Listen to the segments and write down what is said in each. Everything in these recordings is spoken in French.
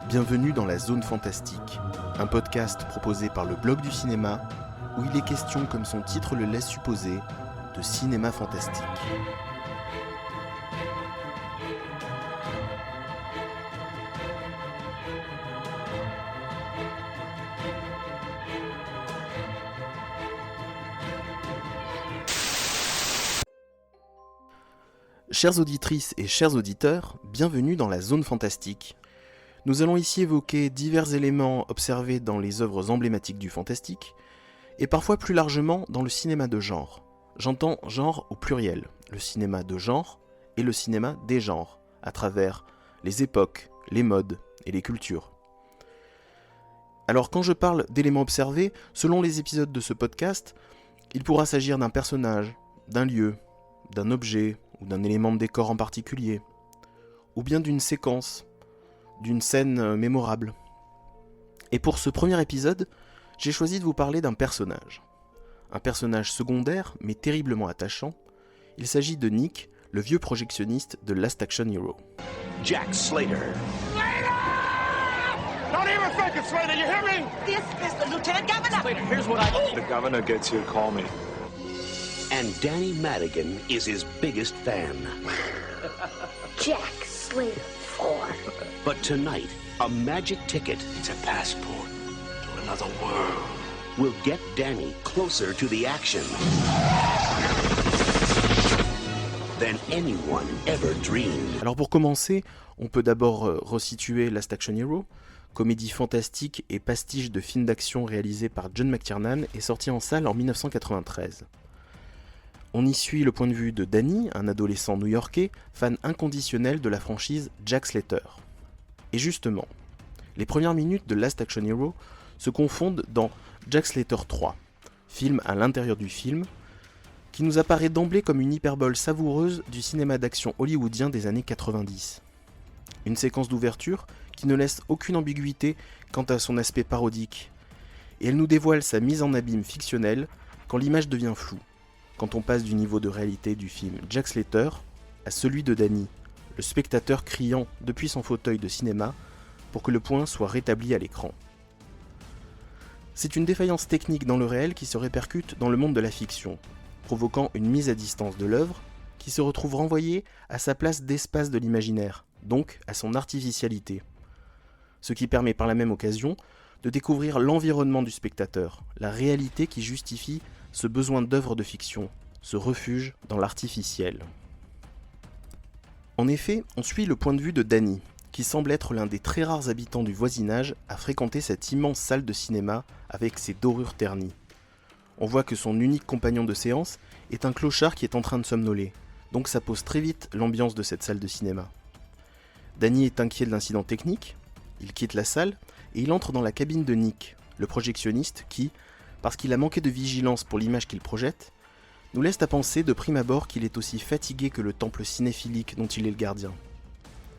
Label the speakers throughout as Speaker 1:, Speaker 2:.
Speaker 1: Bienvenue dans la Zone Fantastique, un podcast proposé par le Blog du Cinéma, où il est question, comme son titre le laisse supposer, de cinéma fantastique. Chères auditrices et chers auditeurs, bienvenue dans la Zone Fantastique. Nous allons ici évoquer divers éléments observés dans les œuvres emblématiques du fantastique, et parfois plus largement dans le cinéma de genre. J'entends genre au pluriel, le cinéma de genre et le cinéma des genres, à travers les époques, les modes et les cultures. Alors quand je parle d'éléments observés, selon les épisodes de ce podcast, il pourra s'agir d'un personnage, d'un lieu, d'un objet ou d'un élément de décor en particulier, ou bien d'une séquence, d'une scène mémorable. Et pour ce premier épisode, j'ai choisi de vous parler d'un personnage. Un personnage secondaire, mais terriblement attachant. Il s'agit de Nick, le vieux projectionniste de Last Action Hero.
Speaker 2: Jack Slater!
Speaker 3: Slater! Don't even think it, Slater, you hear me?
Speaker 4: This is the Lieutenant Governor!
Speaker 3: Slater, here's what I...
Speaker 5: The governor gets you to call me.
Speaker 2: And Danny Madigan is his biggest fan.
Speaker 4: Jack Slater 4.
Speaker 2: But tonight, a magic ticket
Speaker 5: It's a passport to another world.
Speaker 2: will get Danny closer to the action than anyone ever dreamed.
Speaker 1: Alors pour commencer, on peut d'abord resituer Last Action Hero, comédie fantastique et pastiche de film d'action réalisé par John McTiernan et sorti en salle en 1993. On y suit le point de vue de Danny, un adolescent new-yorkais, fan inconditionnel de la franchise Jack Slater. Et justement, les premières minutes de Last Action Hero se confondent dans Jack Slater 3, film à l'intérieur du film, qui nous apparaît d'emblée comme une hyperbole savoureuse du cinéma d'action hollywoodien des années 90. Une séquence d'ouverture qui ne laisse aucune ambiguïté quant à son aspect parodique, et elle nous dévoile sa mise en abîme fictionnelle quand l'image devient floue, quand on passe du niveau de réalité du film Jack Slater à celui de Danny, le spectateur criant depuis son fauteuil de cinéma pour que le point soit rétabli à l'écran. C'est une défaillance technique dans le réel qui se répercute dans le monde de la fiction, provoquant une mise à distance de l'œuvre qui se retrouve renvoyée à sa place d'espace de l'imaginaire, donc à son artificialité. Ce qui permet par la même occasion de découvrir l'environnement du spectateur, la réalité qui justifie ce besoin d'œuvre de fiction, ce refuge dans l'artificiel. En effet, on suit le point de vue de Danny, qui semble être l'un des très rares habitants du voisinage à fréquenter cette immense salle de cinéma avec ses dorures ternies. On voit que son unique compagnon de séance est un clochard qui est en train de somnoler, donc ça pose très vite l'ambiance de cette salle de cinéma. Danny est inquiet de l'incident technique, il quitte la salle et il entre dans la cabine de Nick, le projectionniste qui, parce qu'il a manqué de vigilance pour l'image qu'il projette, nous laisse à penser de prime abord qu'il est aussi fatigué que le temple cinéphilique dont il est le gardien.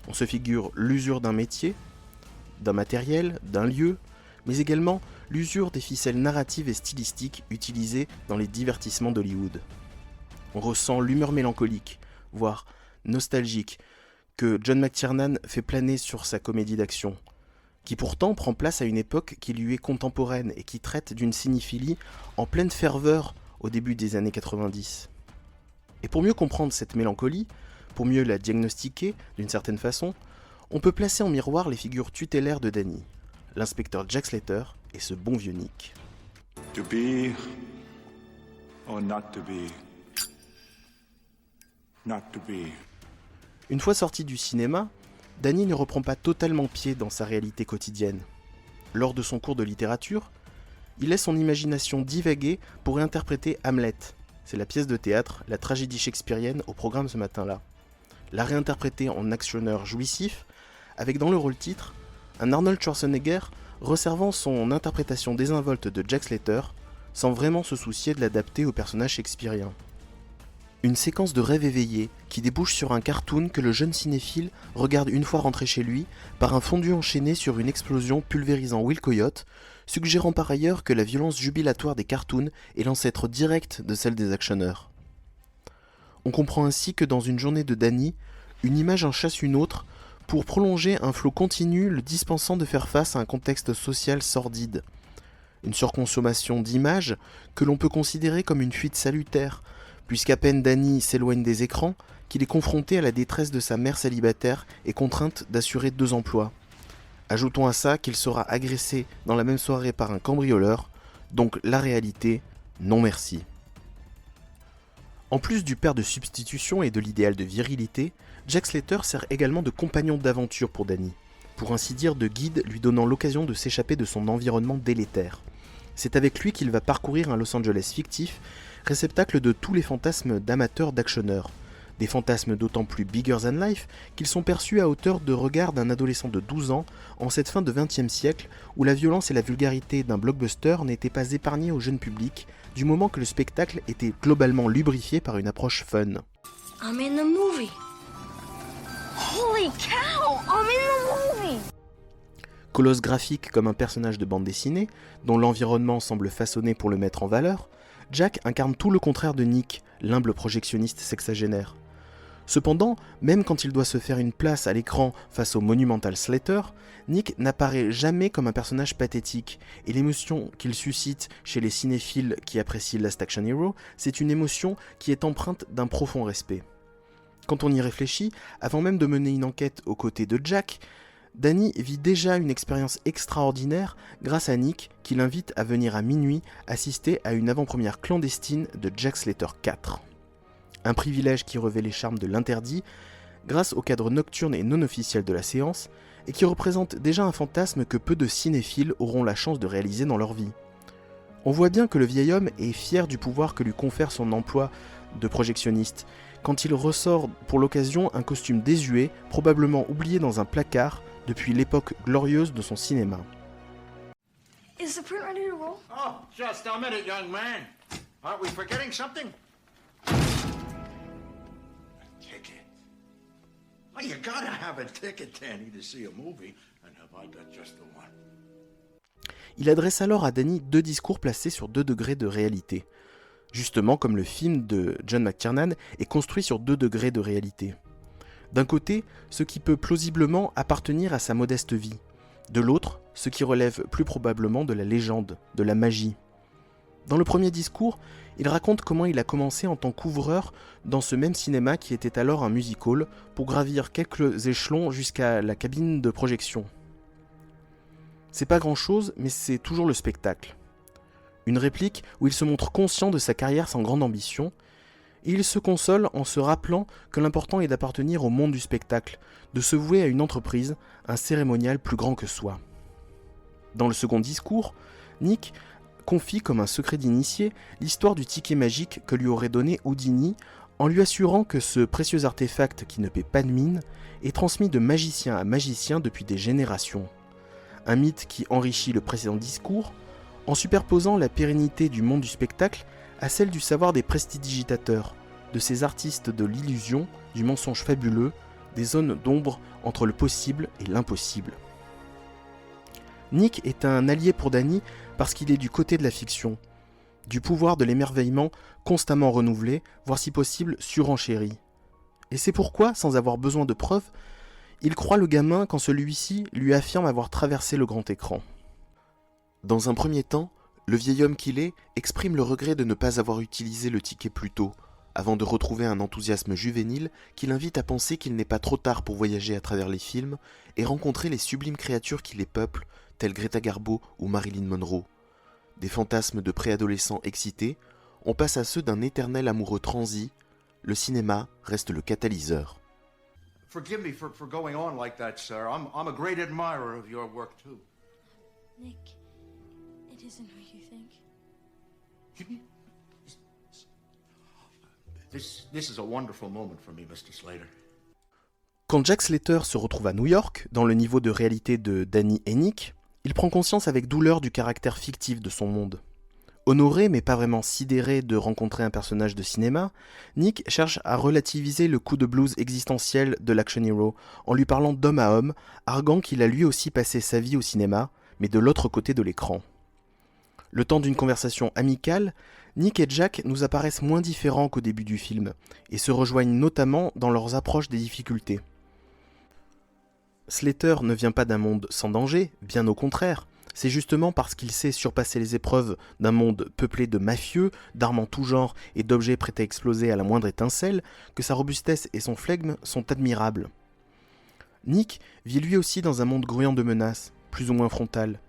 Speaker 1: On se figure l'usure d'un métier, d'un matériel, d'un lieu, mais également l'usure des ficelles narratives et stylistiques utilisées dans les divertissements d'Hollywood. On ressent l'humeur mélancolique, voire nostalgique, que John McTiernan fait planer sur sa comédie d'action, qui pourtant prend place à une époque qui lui est contemporaine et qui traite d'une cinéphilie en pleine ferveur au début des années 90. Et pour mieux comprendre cette mélancolie, pour mieux la diagnostiquer d'une certaine façon, on peut placer en miroir les figures tutélaires de Danny, l'inspecteur Jack Slater et ce bon vieux Nick.
Speaker 5: To be or not to be? Not to be.
Speaker 1: Une fois sorti du cinéma, Danny ne reprend pas totalement pied dans sa réalité quotidienne. Lors de son cours de littérature, il laisse son imagination divaguer pour réinterpréter Hamlet. C'est la pièce de théâtre, la tragédie shakespearienne au programme ce matin-là. La réinterpréter en actionneur jouissif, avec dans le rôle titre, un Arnold Schwarzenegger resservant son interprétation désinvolte de Jack Slater, sans vraiment se soucier de l'adapter au personnage shakespearien. Une séquence de rêve éveillé qui débouche sur un cartoon que le jeune cinéphile regarde une fois rentré chez lui par un fondu enchaîné sur une explosion pulvérisant Will Coyote, suggérant par ailleurs que la violence jubilatoire des cartoons est l'ancêtre direct de celle des actionneurs. On comprend ainsi que dans une journée de Danny, une image en chasse une autre pour prolonger un flot continu le dispensant de faire face à un contexte social sordide. Une surconsommation d'images que l'on peut considérer comme une fuite salutaire, puisqu'à peine Danny s'éloigne des écrans, qu'il est confronté à la détresse de sa mère célibataire et contrainte d'assurer 2 emplois. Ajoutons à ça qu'il sera agressé dans la même soirée par un cambrioleur, donc la réalité, non merci. En plus du père de substitution et de l'idéal de virilité, Jack Slater sert également de compagnon d'aventure pour Danny, pour ainsi dire de guide lui donnant l'occasion de s'échapper de son environnement délétère. C'est avec lui qu'il va parcourir un Los Angeles fictif, réceptacle de tous les fantasmes d'amateurs d'actionneurs. Des fantasmes d'autant plus bigger than life qu'ils sont perçus à hauteur de regard d'un adolescent de 12 ans en cette fin de XXe siècle où la violence et la vulgarité d'un blockbuster n'étaient pas épargnées au jeune public du moment que le spectacle était globalement lubrifié par une approche fun.
Speaker 4: I'm in the movie. Holy cow, I'm in the movie.
Speaker 1: Colosse graphique comme un personnage de bande dessinée, dont l'environnement semble façonné pour le mettre en valeur, Jack incarne tout le contraire de Nick, l'humble projectionniste sexagénaire. Cependant, même quand il doit se faire une place à l'écran face au monumental Slater, Nick n'apparaît jamais comme un personnage pathétique, et l'émotion qu'il suscite chez les cinéphiles qui apprécient Last Action Hero, c'est une émotion qui est empreinte d'un profond respect. Quand on y réfléchit, avant même de mener une enquête aux côtés de Jack, Danny vit déjà une expérience extraordinaire grâce à Nick qui l'invite à venir à minuit assister à une avant-première clandestine de Jack Slater 4. Un privilège qui revêt les charmes de l'interdit grâce au cadre nocturne et non officiel de la séance et qui représente déjà un fantasme que peu de cinéphiles auront la chance de réaliser dans leur vie. On voit bien que le vieil homme est fier du pouvoir que lui confère son emploi de projectionniste quand il ressort pour l'occasion un costume désuet, probablement oublié dans un placard depuis l'époque glorieuse de son cinéma.
Speaker 4: Is the print ready to roll?
Speaker 3: Oh, just a minute, young man. Aren't we forgetting something? A ticket. Oh, you gotta have a ticket, Danny, to see a movie. And have I got just the one?
Speaker 1: Il adresse alors à Danny 2 discours placés sur 2 degrés de réalité. Justement comme le film de John McTiernan est construit sur 2 degrés de réalité. D'un côté, ce qui peut plausiblement appartenir à sa modeste vie. De l'autre, ce qui relève plus probablement de la légende, de la magie. Dans le premier discours, il raconte comment il a commencé en tant qu'ouvreur dans ce même cinéma qui était alors un music hall pour gravir quelques échelons jusqu'à la cabine de projection. C'est pas grand chose, mais c'est toujours le spectacle. Une réplique où il se montre conscient de sa carrière sans grande ambition, et il se console en se rappelant que l'important est d'appartenir au monde du spectacle, de se vouer à une entreprise, un cérémonial plus grand que soi. Dans le second discours, Nick confie comme un secret d'initié l'histoire du ticket magique que lui aurait donné Houdini en lui assurant que ce précieux artefact qui ne paie pas de mine est transmis de magicien à magicien depuis des générations. Un mythe qui enrichit le précédent discours en superposant la pérennité du monde du spectacle à celle du savoir des prestidigitateurs, de ces artistes de l'illusion, du mensonge fabuleux, des zones d'ombre entre le possible et l'impossible. Nick est un allié pour Danny parce qu'il est du côté de la fiction, du pouvoir de l'émerveillement constamment renouvelé, voire si possible surenchéri. Et c'est pourquoi, sans avoir besoin de preuves, il croit le gamin quand celui-ci lui affirme avoir traversé le grand écran. Dans un premier temps, le vieil homme qu'il est exprime le regret de ne pas avoir utilisé le ticket plus tôt, avant de retrouver un enthousiasme juvénile qui l'invite à penser qu'il n'est pas trop tard pour voyager à travers les films et rencontrer les sublimes créatures qui les peuplent, telles Greta Garbo ou Marilyn Monroe. Des fantasmes de préadolescents excités, on passe à ceux d'un éternel amoureux transi, le cinéma reste le catalyseur.
Speaker 3: Forgive me for going on like that, sir. I'm a great admirer of your work, too.
Speaker 4: Nick, it isn't who you think.
Speaker 3: This is a wonderful moment for me, Mr. Slater.
Speaker 1: Quand Jack Slater se retrouve à New York, dans le niveau de réalité de Danny et Nick, il prend conscience avec douleur du caractère fictif de son monde. Honoré mais pas vraiment sidéré de rencontrer un personnage de cinéma, Nick cherche à relativiser le coup de blues existentiel de l'action hero en lui parlant d'homme à homme, arguant qu'il a lui aussi passé sa vie au cinéma, mais de l'autre côté de l'écran. Le temps d'une conversation amicale, Nick et Jack nous apparaissent moins différents qu'au début du film, et se rejoignent notamment dans leurs approches des difficultés. Slater ne vient pas d'un monde sans danger, bien au contraire. C'est justement parce qu'il sait surpasser les épreuves d'un monde peuplé de mafieux, d'armes en tout genre et d'objets prêts à exploser à la moindre étincelle que sa robustesse et son flegme sont admirables. Nick vit lui aussi dans un monde grouillant de menaces, plus ou moins frontales.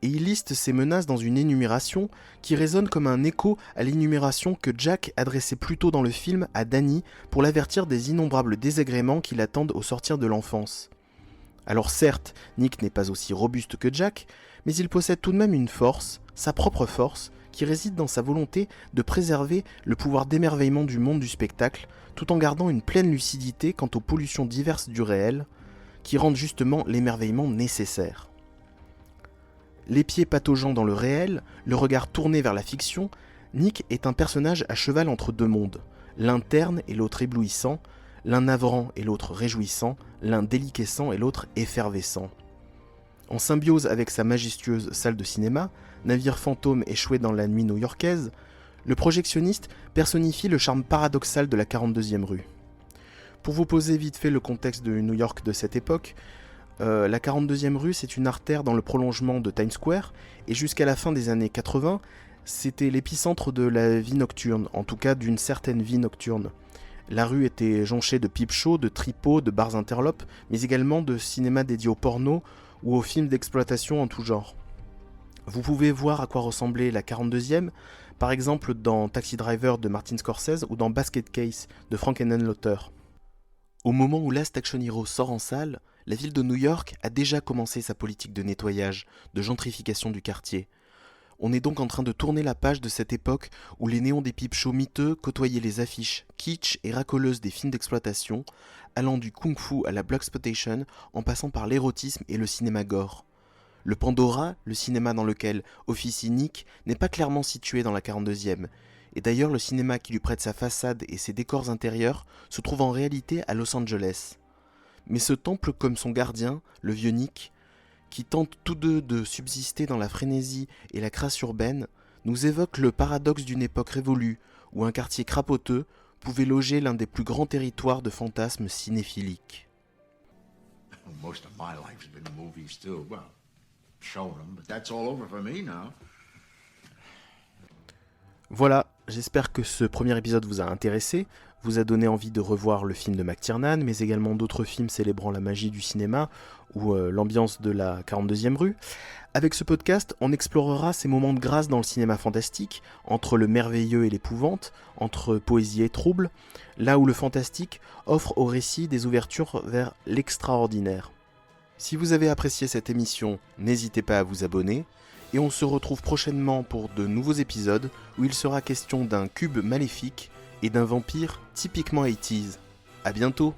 Speaker 1: Et il liste ces menaces dans une énumération qui résonne comme un écho à l'énumération que Jack adressait plus tôt dans le film à Danny pour l'avertir des innombrables désagréments qui l'attendent au sortir de l'enfance. Alors certes, Nick n'est pas aussi robuste que Jack, mais il possède tout de même une force, sa propre force, qui réside dans sa volonté de préserver le pouvoir d'émerveillement du monde du spectacle, tout en gardant une pleine lucidité quant aux pollutions diverses du réel, qui rendent justement l'émerveillement nécessaire. Les pieds pataugeant dans le réel, le regard tourné vers la fiction, Nick est un personnage à cheval entre deux mondes, l'un terne et l'autre éblouissant, l'un navrant et l'autre réjouissant, l'un déliquescent et l'autre effervescent. En symbiose avec sa majestueuse salle de cinéma, navire fantôme échoué dans la nuit new-yorkaise, le projectionniste personnifie le charme paradoxal de la 42e rue. Pour vous poser vite fait le contexte de New York de cette époque, la 42e rue c'est une artère dans le prolongement de Times Square, et jusqu'à la fin des années 80, c'était l'épicentre de la vie nocturne, en tout cas d'une certaine vie nocturne. La rue était jonchée de peep-shows, de tripots, de bars interlopes, mais également de cinéma dédié au porno ou aux films d'exploitation en tout genre. Vous pouvez voir à quoi ressemblait la 42e, par exemple dans Taxi Driver de Martin Scorsese ou dans Basket Case de Frank Henenlotter. Au moment où Last Action Hero sort en salle, la ville de New York a déjà commencé sa politique de nettoyage, de gentrification du quartier. On est donc en train de tourner la page de cette époque où les néons des peep-shows miteux côtoyaient les affiches kitsch et racoleuses des films d'exploitation, allant du kung-fu à la blaxploitation en passant par l'érotisme et le cinéma gore. Le Pandora, le cinéma dans lequel officie Nick, n'est pas clairement situé dans la 42e, et d'ailleurs le cinéma qui lui prête sa façade et ses décors intérieurs se trouve en réalité à Los Angeles. Mais ce temple comme son gardien, le vieux Nick, qui tentent tous deux de subsister dans la frénésie et la crasse urbaine, nous évoquent le paradoxe d'une époque révolue, où un quartier crapoteux pouvait loger l'un des plus grands territoires de fantasmes cinéphiliques.
Speaker 3: Most of my life's been movies too. Well, showing them, but that's all over for me now.
Speaker 1: Voilà, j'espère que ce premier épisode vous a intéressé, vous a donné envie de revoir le film de McTiernan, mais également d'autres films célébrant la magie du cinéma ou l'ambiance de la 42e rue. Avec ce podcast, on explorera ces moments de grâce dans le cinéma fantastique, entre le merveilleux et l'épouvante, entre poésie et trouble, là où le fantastique offre au récit des ouvertures vers l'extraordinaire. Si vous avez apprécié cette émission, n'hésitez pas à vous abonner, et on se retrouve prochainement pour de nouveaux épisodes où il sera question d'un cube maléfique et d'un vampire typiquement 80s. À bientôt!